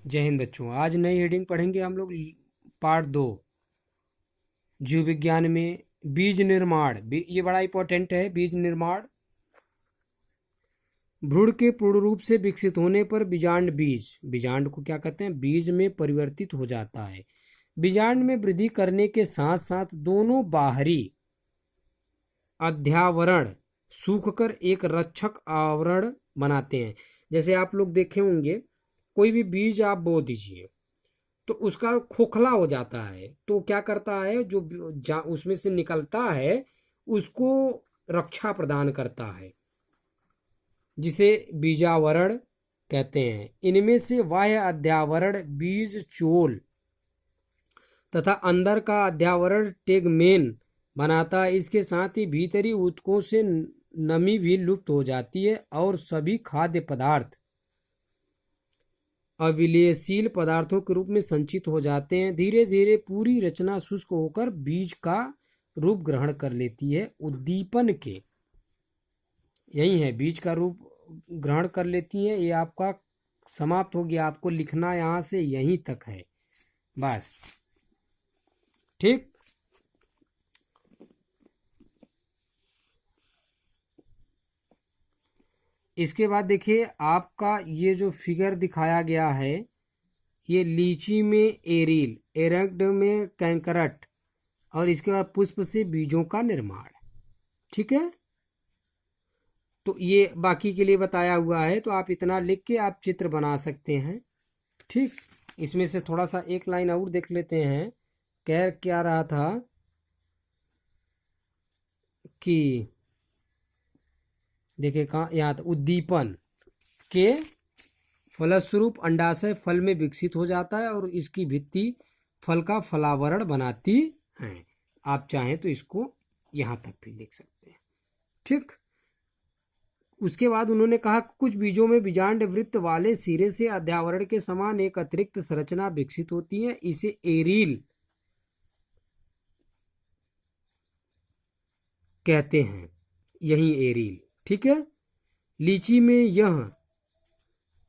जय हिंद बच्चों। आज नई हेडिंग पढ़ेंगे हम लोग। पार्ट 2 जीव विज्ञान में बीज निर्माण। ये बड़ा इंपॉर्टेंट है। बीज निर्माण। भ्रूण के पूर्ण रूप से विकसित होने पर बीजांड बीजांड को क्या कहते हैं? बीज में परिवर्तित हो जाता है। बीजांड में वृद्धि करने के साथ साथ दोनों बाहरी अध्यावरण सूखकर एक रक्षक आवरण बनाते हैं। जैसे आप लोग देखे होंगे, कोई भी बीज आप बो दीजिए तो उसका खोखला हो जाता है, तो क्या करता है, जो उसमें से निकलता है उसको रक्षा प्रदान करता है, जिसे बीजावरण कहते हैं। इनमें से बाह्य अध्यावरण बीज चोल तथा अंदर का अध्यावरण टेगमेन बनाता है। इसके साथ ही भीतरी ऊतकों से नमी भी लुप्त हो जाती है और सभी खाद्य पदार्थ अविलेयशील पदार्थों के रूप में संचित हो जाते हैं। धीरे धीरे पूरी रचना शुष्क होकर बीज का रूप ग्रहण कर लेती है। उद्दीपन के यही है, बीज का रूप ग्रहण कर लेती है। ये आपका समाप्त हो गया। आपको लिखना यहाँ से यहीं तक है बस। ठीक। इसके बाद देखिए, आपका ये जो फिगर दिखाया गया है, ये लीची में एरील, एरग्ड में कैंकरट, और इसके बाद पुष्प से बीजों का निर्माण। ठीक है, तो ये बाकी के लिए बताया हुआ है, तो आप इतना लिख के आप चित्र बना सकते हैं। ठीक। इसमें से थोड़ा सा एक लाइन और देख लेते हैं। कह क्या रहा था कि देखिए कहाँ, यहाँ तो उद्दीपन के फलस्वरूप अंडाशय फल में विकसित हो जाता है और इसकी भित्ति फल का फलावरण बनाती है। आप चाहें तो इसको यहाँ तक भी लिख सकते हैं। ठीक। उसके बाद उन्होंने कहा कुछ बीजों में बीजांड वृत्त वाले सिरे से अध्यावरण के समान एक अतिरिक्त संरचना विकसित होती है। इसे एरील कहते हैं। यही एरील। ठीक है। लीची में यह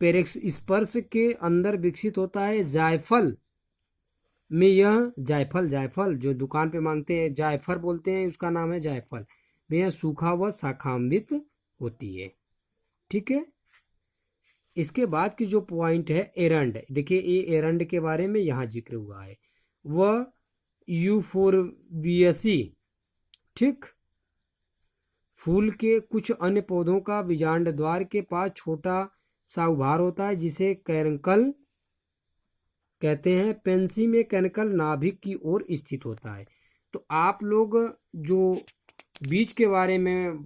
पेरिस्पर्श के अंदर विकसित होता है। जायफल में यह जायफल जो दुकान पे मांगते हैं, जायफल बोलते हैं, उसका नाम है जायफल, में यह सूखा व शाखान्वित होती है। ठीक है। इसके बाद की जो पॉइंट है एरंड, देखिए ये एरंड के बारे में यहाँ जिक्र हुआ है। वह यूफोरबियसी, ठीक, फूल के कुछ अन्य पौधों का बीजांड द्वार के पास छोटा सा उभार होता है, जिसे कैरंकल कहते हैं। पेंसी में कैरंकल नाभिक की ओर स्थित होता है। तो आप लोग जो बीज के बारे में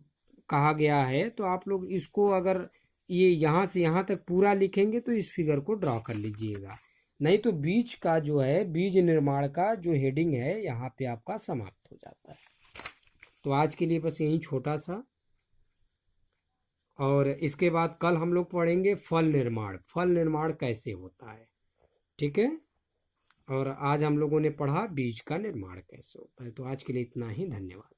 कहा गया है, तो आप लोग इसको अगर ये यहाँ से यहाँ तक पूरा लिखेंगे तो इस फिगर को ड्रॉ कर लीजिएगा, नहीं तो बीज का जो है, बीज निर्माण का जो हेडिंग है, यहाँ पे आपका समाप्त हो जाता है। तो आज के लिए बस यही छोटा सा, और इसके बाद कल हम लोग पढ़ेंगे फल निर्माण कैसे होता है। ठीक है। और आज हम लोगों ने पढ़ा बीज का निर्माण कैसे होता है। तो आज के लिए इतना ही। धन्यवाद।